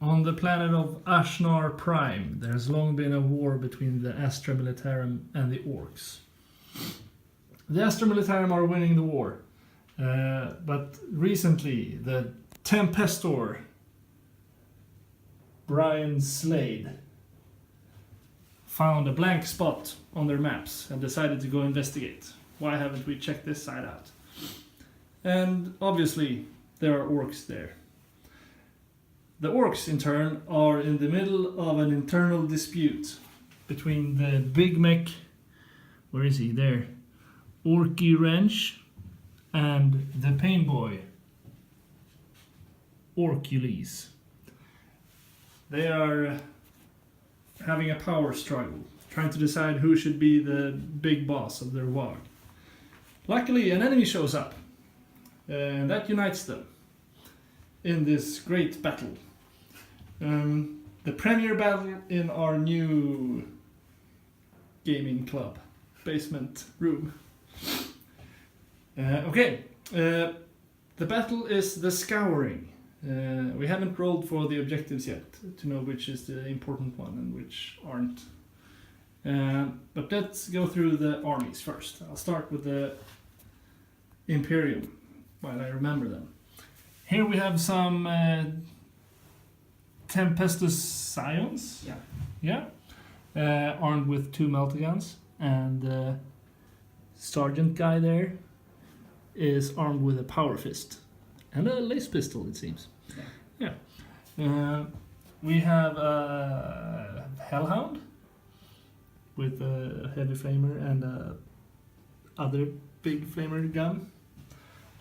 On the planet of Ashnar Prime, there's long been a war between the Astra Militarum and the Orks. The Astra Militarum are winning the war, but recently the Tempestor, Brian Slade, found a blank spot on their maps and decided to go investigate. Why haven't we checked this side out? And obviously there are orcs there. The orcs, in turn, are in the middle of an internal dispute between the big mech, where is he? There. Orky Wrench, and the pain boy, Orcules. They are having a power struggle, trying to decide who should be the big boss of their WOG. Luckily, an enemy shows up, and that unites them in this great battle. The premier battle in our new gaming club basement room. The battle is the Scouring. We haven't rolled for the objectives yet to know which is the important one and which aren't. But let's go through the armies first. I'll start with the Imperium while I remember them. Here we have some Tempestus Scions. Yeah. Armed with 2 meltaguns, and the sergeant guy there is armed with a power fist and a lace pistol, it seems. Yeah. We have a Hellhound with a heavy flamer and a other big flamer gun.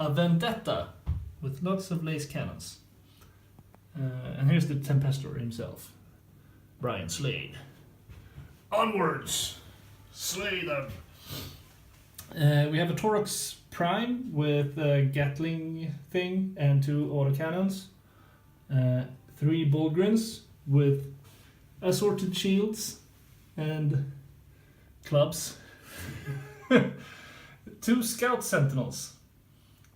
A Vendetta with lots of lace cannons. And here's the Tempestor himself, Brian Slade. Onwards! Slay them! We have a Torox Prime with a Gatling thing and 2 autocannons. 3 Bulgrins with assorted shields and clubs. 2 Scout Sentinels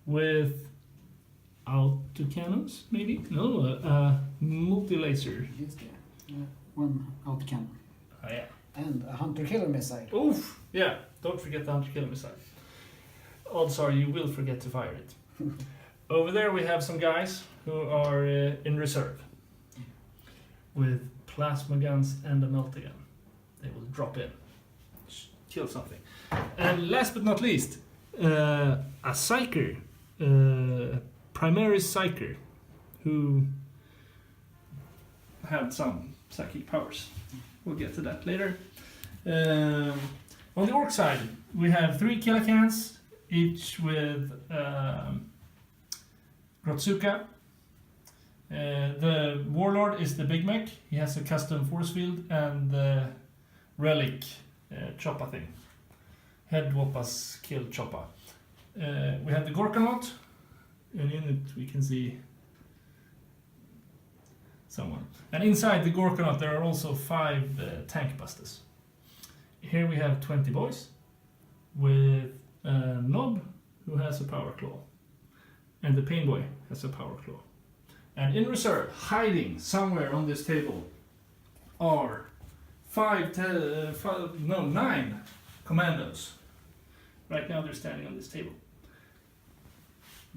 with autocannons, maybe? No, multi-laser. Just one autocannon. Oh, yeah. And a hunter-killer missile. Oof! Yeah, don't forget the hunter-killer missile. Odds are you will forget to fire it. Over there we have some guys who are in reserve with plasma guns and a meltagun. They will drop in, kill something. And last but not least, a Psyker, Primaris Psyker, who had some psychic powers. We'll get to that later. On the Orc side, we have 3 Killicans, each with Grotsuka. The Warlord is the Big Mech. He has a custom force field and the Relic Choppa thing. Head Woppas kill Choppa. We have the Gorkanaut, and in it we can see someone. And inside the Gorkanaut there are also 5 tank busters. Here we have 20 boys with Nob, who has a power claw, and the Pain Boy has a power claw. And in reserve, hiding somewhere on this table, are 9 commandos. Right now they're standing on this table,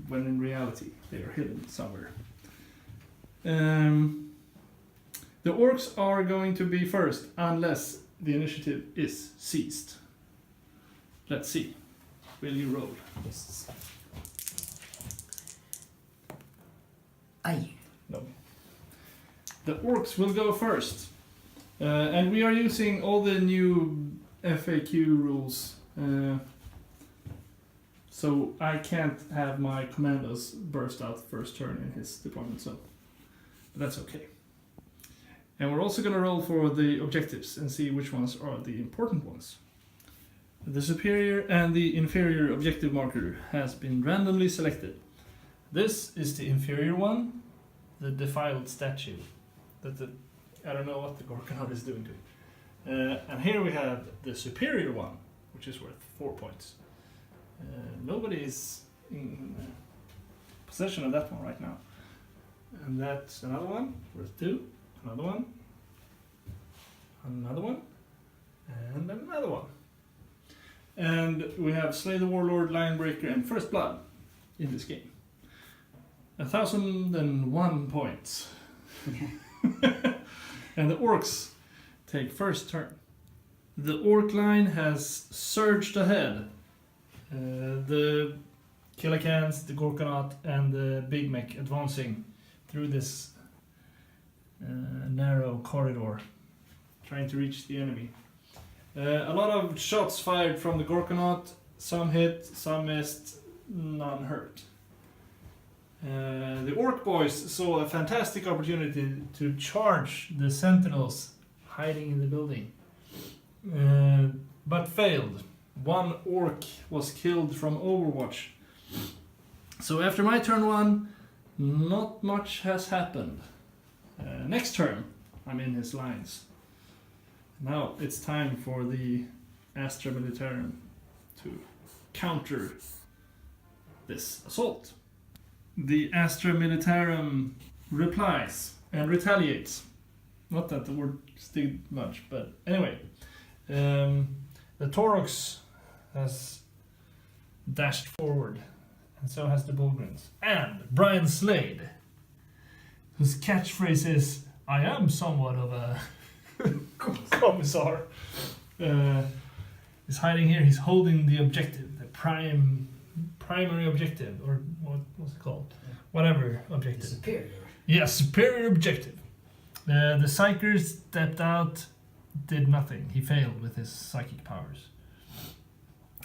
when in reality they are hidden somewhere. The Orcs are going to be first, unless the initiative is seized. Let's see. Will you roll? Yes. Aye. No. The Orcs will go first. And we are using all the new FAQ rules. So I can't have my commandos burst out first turn in his deployment zone. But that's okay. And we're also going to roll for the objectives and see which ones are the important ones. The superior and the inferior objective marker has been randomly selected. This is the inferior one, the defiled statue. I don't know what the Gorkanaut is doing to it. And here we have the superior one, which is worth 4 points. Nobody is in possession of that one right now. And that's another one, worth 2. Another one. Another one. And another one. And we have Slay the Warlord, Linebreaker, and First Blood in this game. 1,001 points. And the Orks take first turn. The Orc line has surged ahead. The Killikans, the Gorkanaut, and the Big Mech advancing through this narrow corridor, trying to reach the enemy. A lot of shots fired from the Gorkanaut, some hit, some missed, none hurt. The Orc boys saw a fantastic opportunity to charge the sentinels hiding in the building, but failed. One Orc was killed from Overwatch. So after my turn 1, not much has happened. Next turn, I'm in his lines. Now it's time for the Astra Militarum to counter this assault. The Astra Militarum replies and retaliates. Not that the word did much, but anyway. The Orks has dashed forward, and so has the Bullgrins. And Brian Slade, whose catchphrase is, "I am somewhat of a commissar," is hiding here. He's holding the objective, the primary objective, or what's it called? Yeah. Whatever objective. Superior. Yeah, superior objective. The Psyker stepped out, did nothing. He failed with his psychic powers.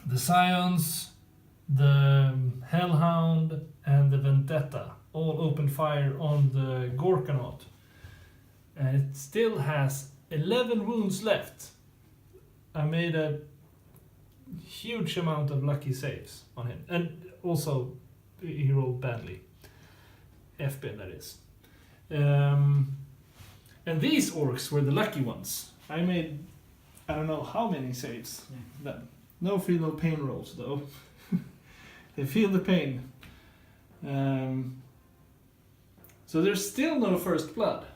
The Scions, the Hellhound, and the Vendetta all opened fire on the Gorkanaut. And it still has 11 wounds left. I made a huge amount of lucky saves on him. And also, he rolled badly. FB, that is. And these Orcs were the lucky ones. I made, I don't know how many saves. Yeah. No feel no pain rolls, though. They feel the pain. So there's still no First Blood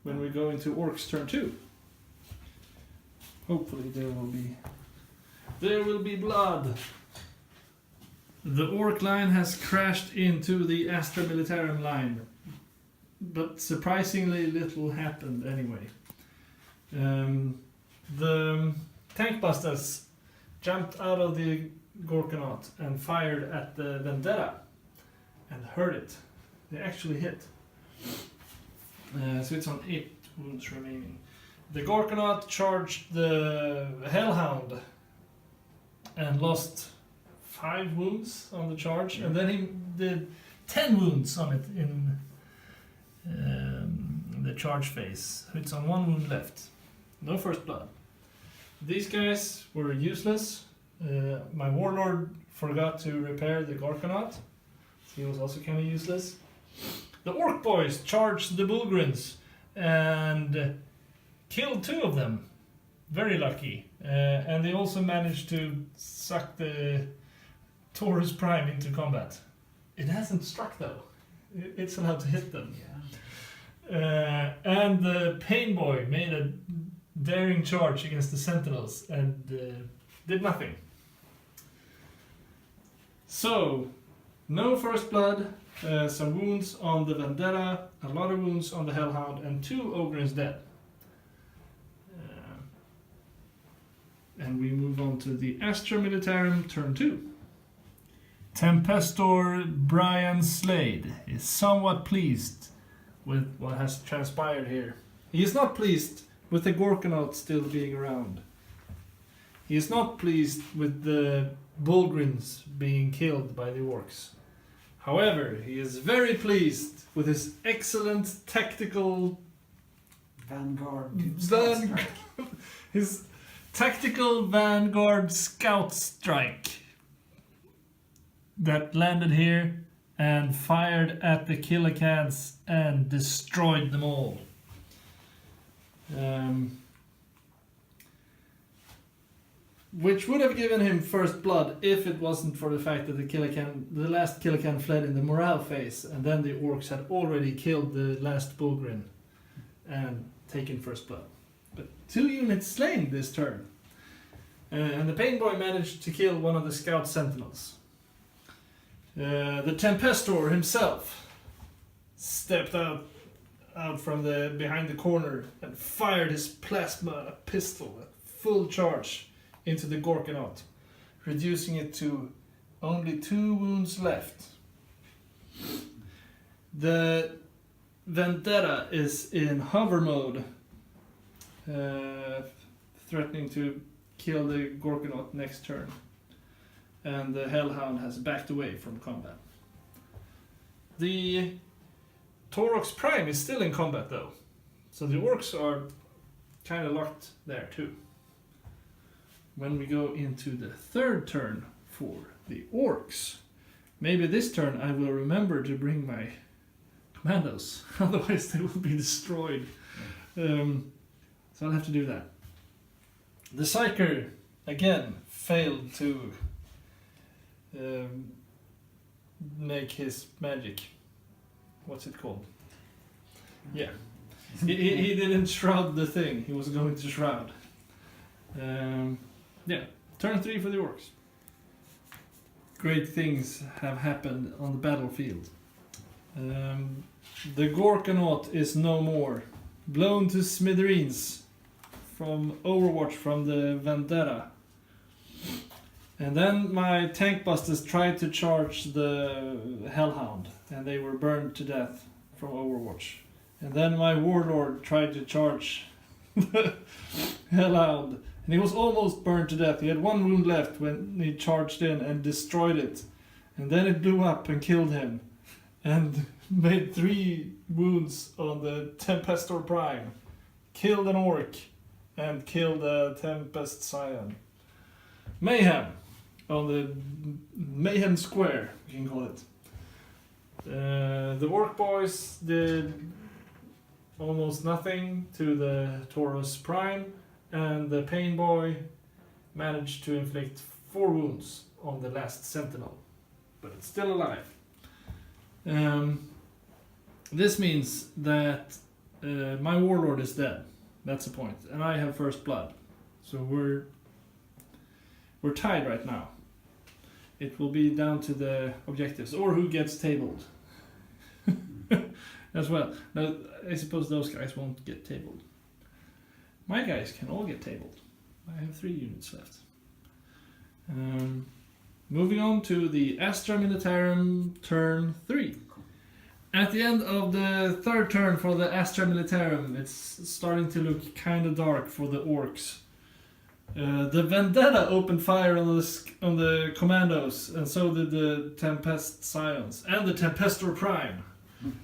when we go into Orcs turn 2. Hopefully there will be blood. The Orc line has crashed into the Astra Militarum line, but surprisingly little happened anyway. The tank busters jumped out of the Gorkanaut and fired at the Vendetta and hurt it. They actually hit. So it's on 8 wounds remaining. The Gorkanaut charged the Hellhound and lost 5 wounds on the charge, and then he did 10 wounds on it in the charge phase. It's on 1 wound left. No First Blood. These guys were useless. My Warlord forgot to repair the Gorkanaut. He was also kind of useless. The Orc boys charged the Bullgrins and killed 2 of them. Very lucky. And they also managed to suck the Taurus Prime into combat. It hasn't struck though. It's allowed to hit them. Yeah. And the Pain Boy made a daring charge against the Sentinels and did nothing. So, no First Blood, some wounds on the Vendetta, a lot of wounds on the Hellhound, and 2 Ogrins dead. And we move on to the Astra Militarum turn 2. Tempestor Brian Slade is somewhat pleased with what has transpired here. He is not pleased with the Gorkanaut still being around. He is not pleased with the Bullgrins being killed by the Orcs. However, he is very pleased with his excellent tactical his tactical Vanguard Scout Strike that landed here and fired at the Killikans and destroyed them all. which would have given him first blood if it wasn't for the fact that the last Killican fled in the morale phase, and then the orcs had already killed the last Bulgrin and taken first blood. But 2 units slain this turn. And the Pain Boy managed to kill one of the scout sentinels. The Tempestor himself stepped out from behind the corner and fired his plasma pistol at full charge into the Gorkanaut, reducing it to only 2 wounds left. The Vendetta is in hover mode, threatening to kill the Gorkanaut next turn, and the Hellhound has backed away from combat. The Taurox Prime is still in combat though, so the orcs are kind of locked there too. When we go into the third turn for the orcs, maybe this turn I will remember to bring my commandos, otherwise they will be destroyed. So I'll have to do that. The Psyker again failed to make his magic. What's it called? Yeah. He didn't shroud the thing he was going to shroud. Yeah, turn 3 for the orcs. Great things have happened on the battlefield. The Gorkanaut is no more. Blown to smithereens from Overwatch from the Vendetta. And then my tank busters tried to charge the Hellhound, and they were burned to death from Overwatch. And then my Warlord tried to charge the Hellhound, and he was almost burned to death. He had 1 wound left when he charged in and destroyed it. And then it blew up and killed him, and made 3 wounds on the Tempestor Prime. Killed an Orc, and killed a Tempest Scion. Mayhem on the Mayhem Square, you can call it. The Orc boys did almost nothing to the Taurus Prime, and the Pain Boy managed to inflict 4 wounds on the last Sentinel, but it's still alive. This means that my Warlord is dead. That's the point, and I have first blood, so we're tied right now. It will be down to the objectives, or who gets tabled as well. Now, I suppose those guys won't get tabled. My guys can all get tabled. I have 3 units left. Moving on to the Astra Militarum turn 3. At the end of the third turn for the Astra Militarum, it's starting to look kind of dark for the orcs. The Vendetta opened fire on the commandos, and so did the Tempest Scions and the Tempestor Prime.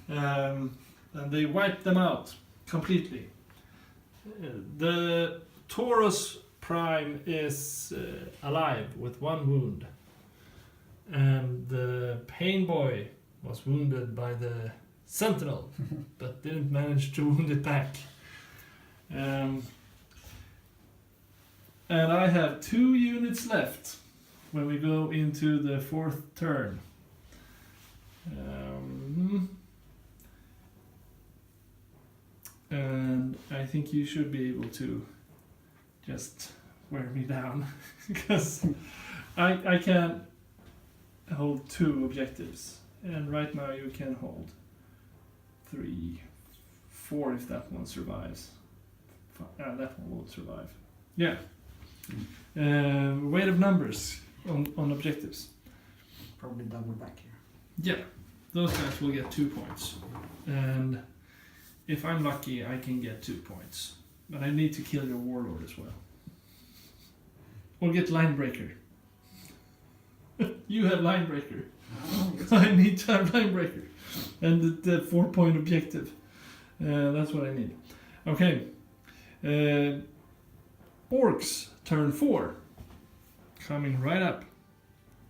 And they wiped them out completely. The Taurus Prime is alive with 1 wound, and the Pain Boy was wounded by the Sentinel, but didn't manage to wound it back. And I have 2 units left when we go into the 4th turn. And I think you should be able to just wear me down, because I can't hold 2 objectives, and right now you can hold 3, 4 if that one survives. That one won't survive. Yeah. Weight of numbers on objectives. Probably double back here. Yeah, those guys will get 2 points, and if I'm lucky I can get 2 points, but I need to kill your Warlord as well, or get Linebreaker. You have Linebreaker. I need to have Linebreaker, and the 4-point objective. That's what I need. Okay. Orcs turn 4, coming right up.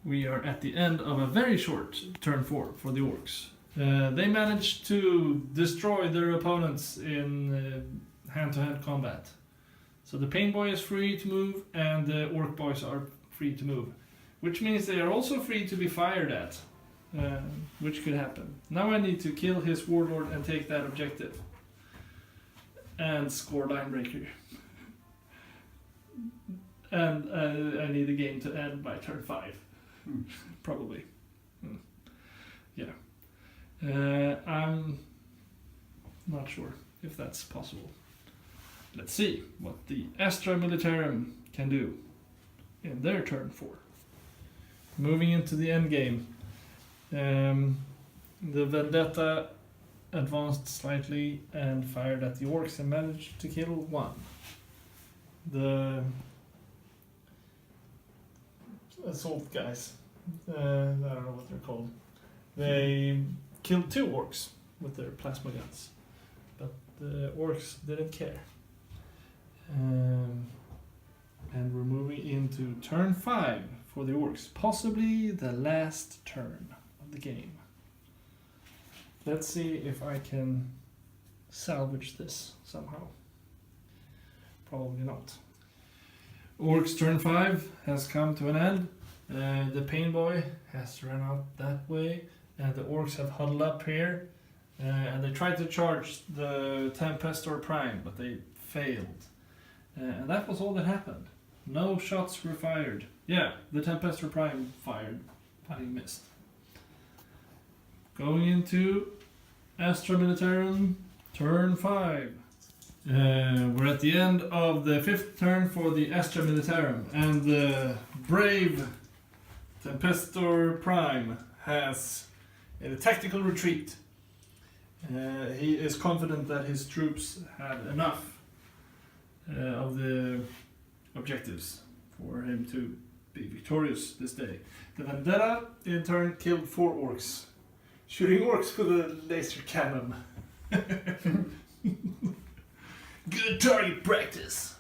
We are at the end of a very short turn 4 for the Orcs. They managed to destroy their opponents in hand-to-hand combat. So the pain boy is free to move, and the orc boys are free to move, which means they are also free to be fired at, which could happen. Now I need to kill his warlord and take that objective, and score linebreaker. And I need the game to end by turn 5, probably. Yeah, I'm not sure if that's possible. Let's see what the Astra Militarum can do in their turn 4. Moving into the end game, the Vendetta advanced slightly and fired at the Orcs and managed to kill 1. The assault guys, I don't know what they're called, they killed 2 Orcs with their plasma guns, but the Orcs didn't care. And we're moving into turn 5 for the Orcs, possibly the last turn of the game. Let's see if I can salvage this somehow. Probably not. Orcs turn 5 has come to an end. The pain boy has run out that way, and the Orcs have huddled up here, and they tried to charge the Tempestor Prime, but they failed. And that was all that happened. No shots were fired. Yeah, the Tempestor Prime fired, but he missed. Going into Astra Militarum, turn 5. We're at the end of the 5th turn for the Astra Militarum, and the brave Tempestor Prime has in a tactical retreat. He is confident that his troops had enough of the objectives for him to be victorious this day. The Vendetta in turn killed 4 Orcs, shooting Orcs with a laser cannon. Good target practice,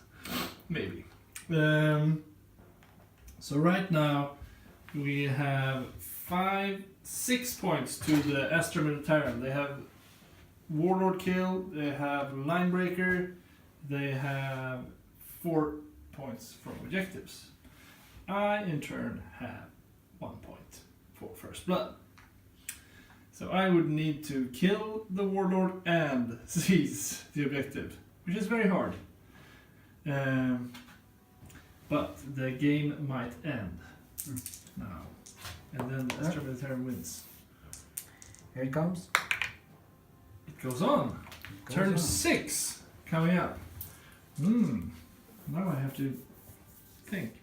maybe. So right now we have 6 points to the Astra Militarum. They have Warlord kill, they have Linebreaker, they have 4 points from objectives. I in turn have 1 point for First Blood. So I would need to kill the Warlord and seize the objective, which is very hard. But the game might end now. And then the Astra Militarum wins. Here it comes. It goes on. Turn 6 coming up. Now I have to think.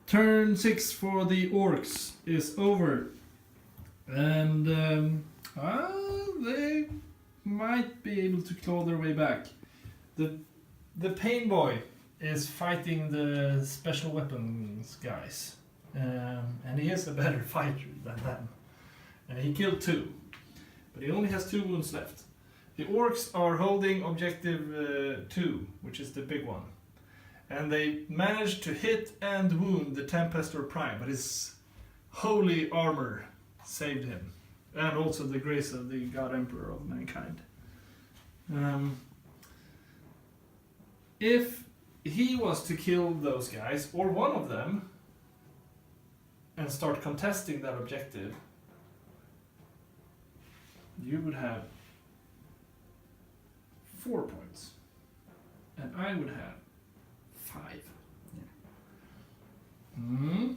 Turn 6 for the Orcs is over. And they might be able to claw their way back. The Pain Boy is fighting the special weapons guys. And he is a better fighter than them. He killed 2. But he only has 2 wounds left. The Orcs are holding objective 2, which is the big one. And they managed to hit and wound the Tempestor Prime, but his holy armor saved him. And also the grace of the God Emperor of mankind. If he was to kill those guys, or one of them, and start contesting that objective, you would have 4 points. And I would have 5. Yeah.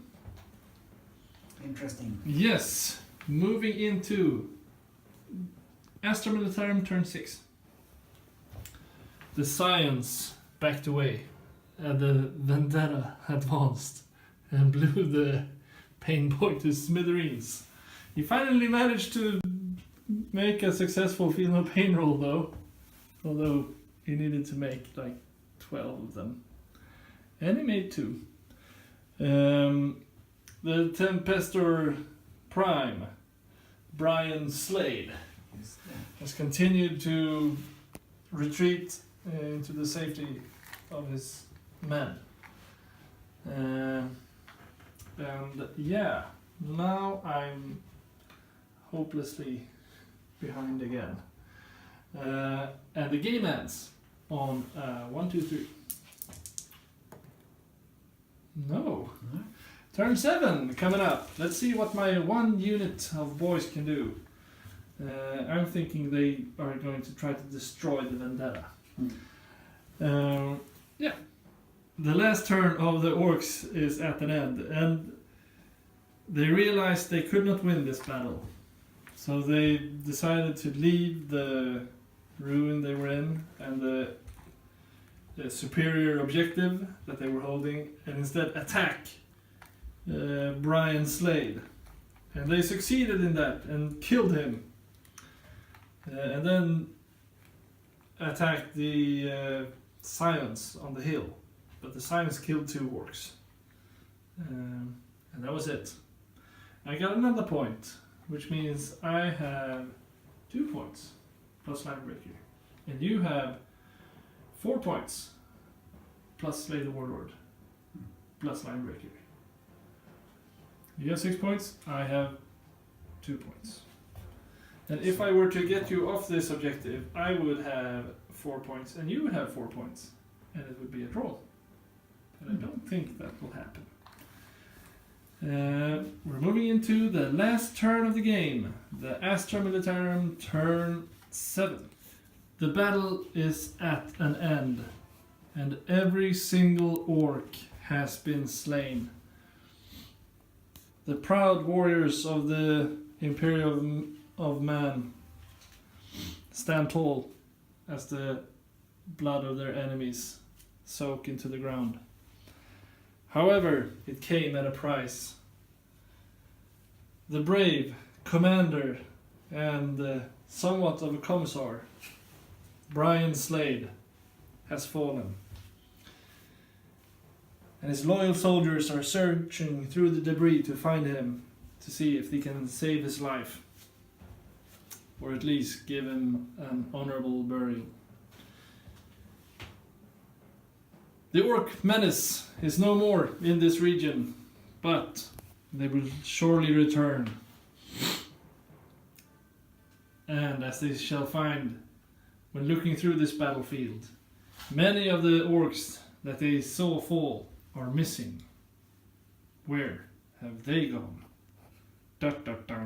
Interesting. Yes. Moving into Astra Militarum turn 6. The Science backed away, and the Vendetta advanced and blew the Pain Boy to smithereens. He finally managed to make a successful Feel No Pain roll though, although he needed to make like 12 of them. And he made 2. The Tempestor Prime, Brian Slade, has continued to retreat into the safety of his men. And yeah, now I'm hopelessly behind again. And the game ends on 1, 2, 3. No. Turn 7 coming up. Let's see what my 1 unit of boys can do. I'm thinking they are going to try to destroy the Vendetta. Yeah. The last turn of the Orks is at an end, and they realized they could not win this battle. So they decided to leave the ruin they were in and the superior objective that they were holding, and instead attack Brian Slade. And they succeeded in that and killed him. And then attacked the Scions on the hill. But the Scions killed 2 Orks. And that was it. I got another point, which means I have 2 points plus Linebreaker. And you have 4 points plus Slay the Warlord plus Linebreaker. You have 6 points, I have 2 points. And if I were to get you off this objective, I would have 4 points and you would have 4 points. And it would be a draw. But I don't think that will happen. We're moving into the last turn of the game. The Astra Militarum turn 7. The battle is at an end. And every single orc has been slain. The proud warriors of the Imperium of Man stand tall as the blood of their enemies soak into the ground. However, it came at a price. The brave commander and somewhat of a commissar, Brian Slade, has fallen. And his loyal soldiers are searching through the debris to find him, to see if they can save his life, or at least give him an honorable burial. The Orc menace is no more in this region, but they will surely return. And as they shall find when looking through this battlefield, many of the Orcs that they saw fall are missing. Where have they gone? Da, da, da.